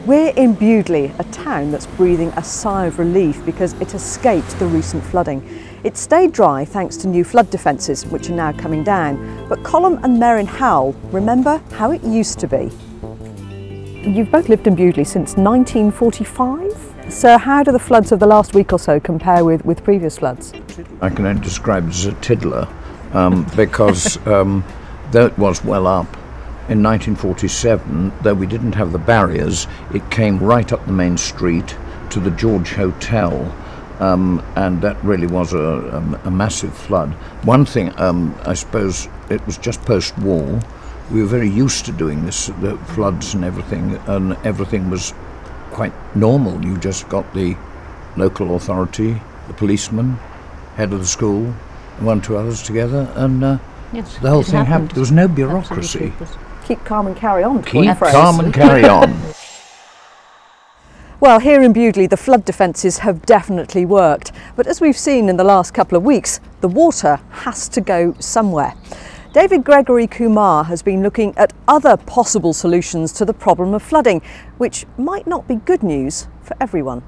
We're in Bewdley, a town that's breathing a sigh of relief because it escaped the recent flooding. It stayed dry thanks to new flood defences, which are now coming down. But Colm and Merrin Howell remember how it used to be. You've both lived in Bewdley since 1945. So how do the floods of the last week or so compare with previous floods? I can only describe it as a tiddler because though it was well up, in 1947, though we didn't have the barriers, it came right up the main street to the George Hotel, and that really was a massive flood. One thing, I suppose, it was just post-war. We were very used to doing this, the floods and everything was quite normal. You just got the local authority, the policeman, head of the school, and one or two others together, and yes, the whole thing happened. There was no bureaucracy. Keep calm and carry on. Keep calm and carry on. Well, here in Bewdley, the flood defences have definitely worked. But as we've seen in the last couple of weeks, the water has to go somewhere. David Gregory-Kumar has been looking at other possible solutions to the problem of flooding, which might not be good news for everyone.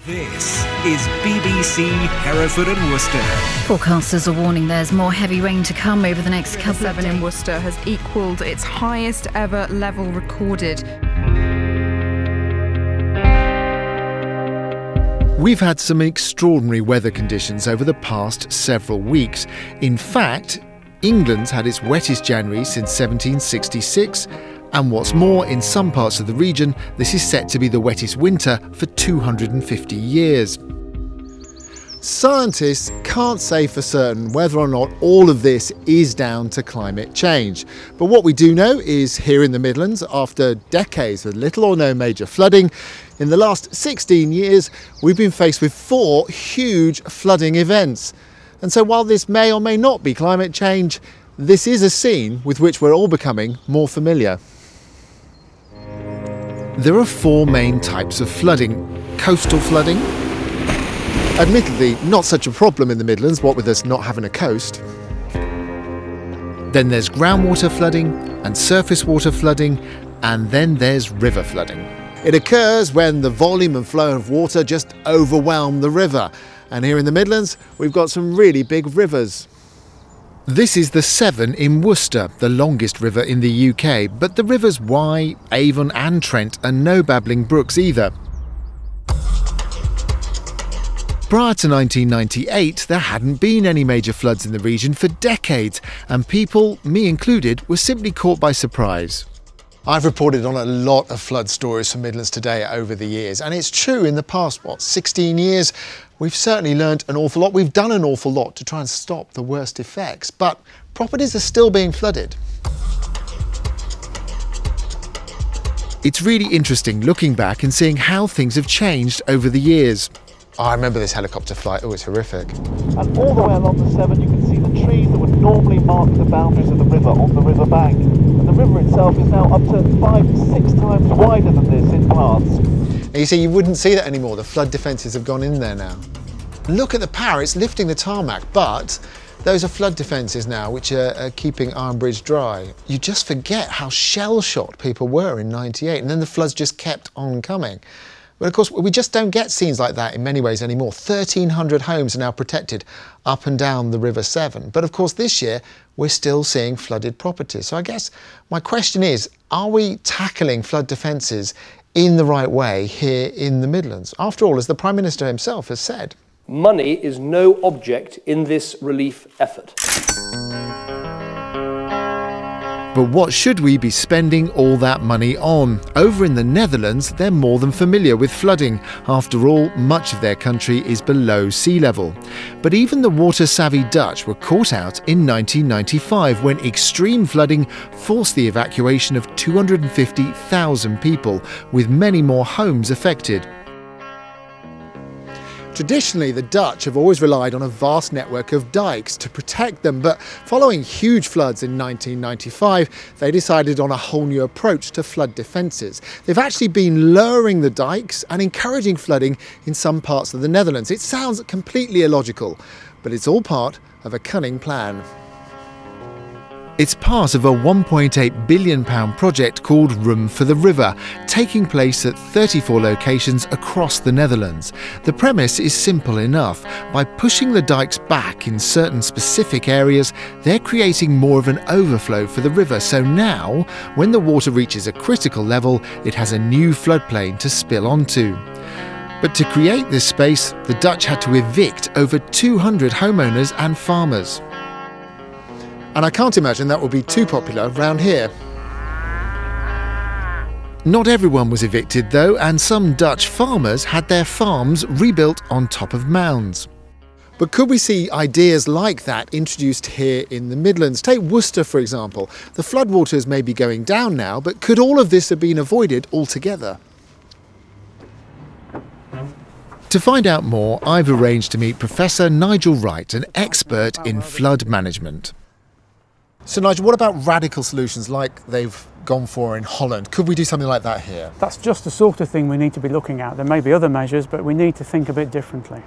This is BBC Hereford and Worcester. Forecasters are warning there's more heavy rain to come over the next couple of days. 7 in Worcester has equalled its highest ever level recorded. We've had some extraordinary weather conditions over the past several weeks. In fact, England's had its wettest January since 1766. And what's more, in some parts of the region, this is set to be the wettest winter for 250 years. Scientists can't say for certain whether or not all of this is down to climate change. But what we do know is here in the Midlands, after decades of little or no major flooding, in the last 16 years, we've been faced with 4 huge flooding events. And so while this may or may not be climate change, this is a scene with which we're all becoming more familiar. There are 4 main types of flooding. Coastal flooding. Admittedly, not such a problem in the Midlands, what with us not having a coast. Then there's groundwater flooding and surface water flooding, and then there's river flooding. It occurs when the volume and flow of water just overwhelm the river. And here in the Midlands, we've got some really big rivers. This is the Severn in Worcester, the longest river in the UK, but the rivers Wye, Avon and Trent are no babbling brooks either. Prior to 1998, there hadn't been any major floods in the region for decades, and people, me included, were simply caught by surprise. I've reported on a lot of flood stories from Midlands Today over the years, and it's true in the past, 16 years, we've certainly learned an awful lot. We've done an awful lot to try and stop the worst effects, but properties are still being flooded. It's really interesting looking back and seeing how things have changed over the years. I remember this helicopter flight, it's horrific. And all the way along the Severn you can see the trees that would normally mark the boundaries of the river on the river bank. And the river itself is now up to 5 to 6 times wider than this in parts. And you see, you wouldn't see that anymore. The flood defences have gone in there now. Look at the power, it's lifting the tarmac, but those are flood defences now which are keeping Iron Bridge dry. You just forget how shell-shocked people were in '98, and then the floods just kept on coming. But of course, we just don't get scenes like that in many ways anymore. 1,300 homes are now protected up and down the River Severn. But of course, this year, we're still seeing flooded properties. So I guess my question is, are we tackling flood defences in the right way here in the Midlands? After all, as the Prime Minister himself has said, money is no object in this relief effort. but what should we be spending all that money on? Over in the Netherlands, they're more than familiar with flooding. After all, much of their country is below sea level. But even the water-savvy Dutch were caught out in 1995 when extreme flooding forced the evacuation of 250,000 people, with many more homes affected. Traditionally, the Dutch have always relied on a vast network of dikes to protect them, but following huge floods in 1995, they decided on a whole new approach to flood defences. They've actually been lowering the dikes and encouraging flooding in some parts of the Netherlands. It sounds completely illogical, but it's all part of a cunning plan. It's part of a £1.8 billion project called Room for the River, taking place at 34 locations across the Netherlands. The premise is simple enough. By pushing the dikes back in certain specific areas, they're creating more of an overflow for the river. So now, when the water reaches a critical level, it has a new floodplain to spill onto. But to create this space, the Dutch had to evict over 200 homeowners and farmers. And I can't imagine that would be too popular around here. Not everyone was evicted though, and some Dutch farmers had their farms rebuilt on top of mounds. But could we see ideas like that introduced here in the Midlands? Take Worcester, for example. The floodwaters may be going down now, but could all of this have been avoided altogether? To find out more, I've arranged to meet Professor Nigel Wright, an expert in flood management. So Nigel, what about radical solutions like they've gone for in Holland? Could we do something like that here? That's just the sort of thing we need to be looking at. There may be other measures, but we need to think a bit differently.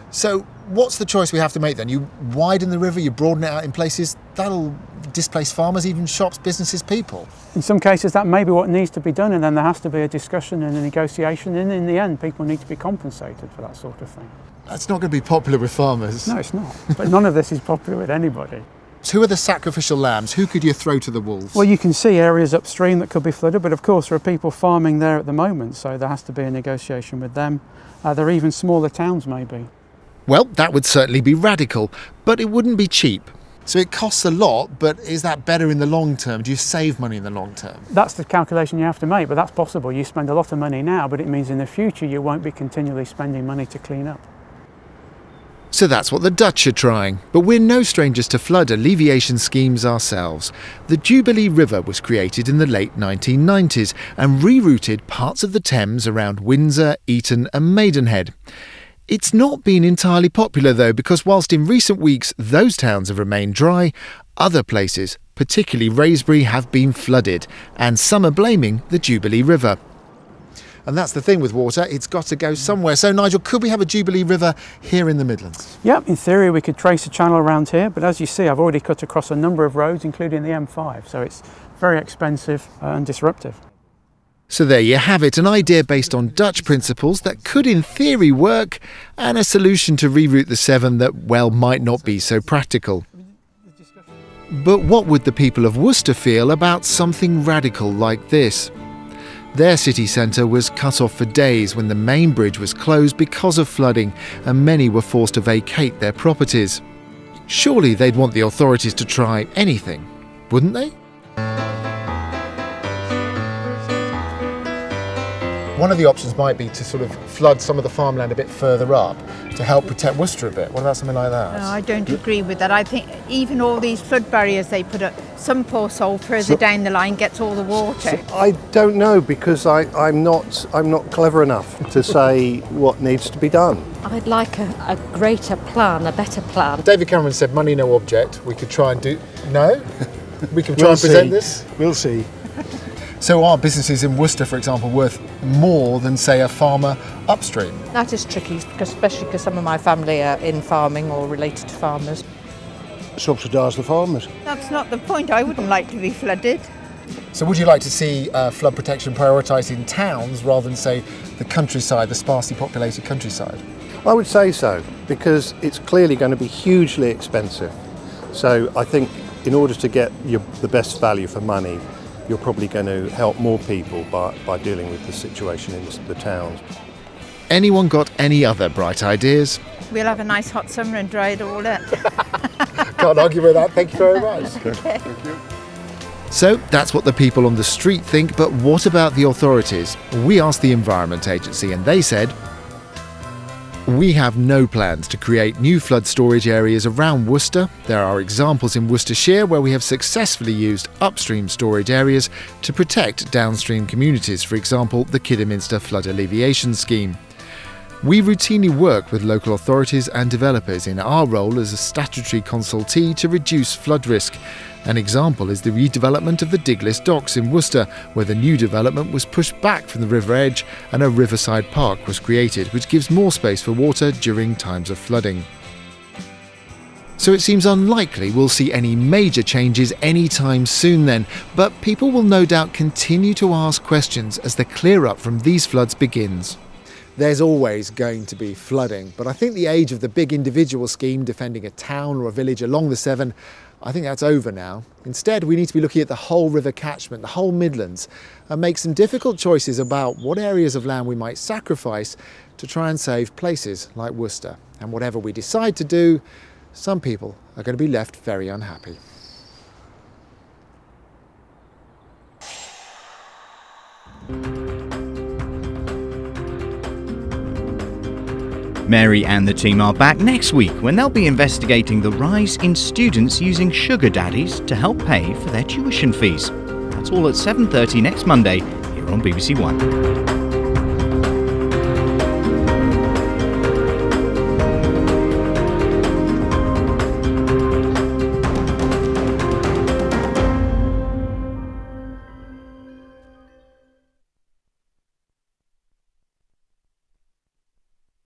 So what's the choice we have to make then? You widen the river, you broaden it out in places, that'll displace farmers, even shops, businesses, people. In some cases that may be what needs to be done, and then there has to be a discussion and a negotiation, and in the end people need to be compensated for that sort of thing. That's not going to be popular with farmers. No, it's not. But none of this is popular with anybody. So who are the sacrificial lambs? Who could you throw to the wolves? Well, you can see areas upstream that could be flooded, but of course there are people farming there at the moment, so there has to be a negotiation with them. There are even smaller towns maybe. Well, that would certainly be radical, but it wouldn't be cheap. So it costs a lot, but is that better in the long term? Do you save money in the long term? That's the calculation you have to make, but that's possible. You spend a lot of money now, but it means in the future you won't be continually spending money to clean up. So that's what the Dutch are trying. But we're no strangers to flood alleviation schemes ourselves. The Jubilee River was created in the late 1990s and rerouted parts of the Thames around Windsor, Eton and Maidenhead. It's not been entirely popular though, because whilst in recent weeks those towns have remained dry, other places, particularly Wraysbury, have been flooded, and some are blaming the Jubilee River. And that's the thing with water, it's got to go somewhere. So Nigel, could we have a Jubilee River here in the Midlands? Yep, in theory we could trace a channel around here, but as you see I've already cut across a number of roads, including the M5, so it's very expensive and disruptive. So there you have it, an idea based on Dutch principles that could in theory work, and a solution to reroute the Severn that, well, might not be so practical. But what would the people of Worcester feel about something radical like this? Their city centre was cut off for days when the main bridge was closed because of flooding, and many were forced to vacate their properties. Surely they'd want the authorities to try anything, wouldn't they? One of the options might be to sort of flood some of the farmland a bit further up to help protect Worcester a bit. What about something like that? No, I don't agree with that. I think even all these flood barriers they put up, some poor soul further down the line gets all the water. I don't know, because I'm not clever enough to say what needs to be done. I'd like a greater plan, a better plan. David Cameron said money no object. We could try and do... No? We can try and present this? We'll see. So are businesses in Worcester, for example, worth more than, say, a farmer upstream? That is tricky, especially because some of my family are in farming or related to farmers. Subsidise the farmers. That's not the point. I wouldn't like to be flooded. So would you like to see flood protection prioritised in towns rather than, say, the countryside, the sparsely populated countryside? I would say so, because it's clearly going to be hugely expensive. So I think in order to get the best value for money, you're probably going to help more people by dealing with the situation in the towns. Anyone got any other bright ideas? We'll have a nice hot summer and dry it all up. Can't argue with that, thank you very much. Okay. Thank you. So that's what the people on the street think, but what about the authorities? We asked the Environment Agency and they said, we have no plans to create new flood storage areas around Worcester. There are examples in Worcestershire where we have successfully used upstream storage areas to protect downstream communities, for example, the Kidderminster Flood Alleviation Scheme. We routinely work with local authorities and developers in our role as a statutory consultee to reduce flood risk. An example is the redevelopment of the Diglis Docks in Worcester, where the new development was pushed back from the river edge and a riverside park was created, which gives more space for water during times of flooding. So it seems unlikely we'll see any major changes anytime soon then, but people will no doubt continue to ask questions as the clear-up from these floods begins. There's always going to be flooding, but I think the age of the big individual scheme defending a town or a village along the Severn, I think that's over now. Instead, we need to be looking at the whole river catchment, the whole Midlands, and make some difficult choices about what areas of land we might sacrifice to try and save places like Worcester. And whatever we decide to do, some people are going to be left very unhappy. Mary and the team are back next week when they'll be investigating the rise in students using sugar daddies to help pay for their tuition fees. That's all at 7:30 next Monday here on BBC One.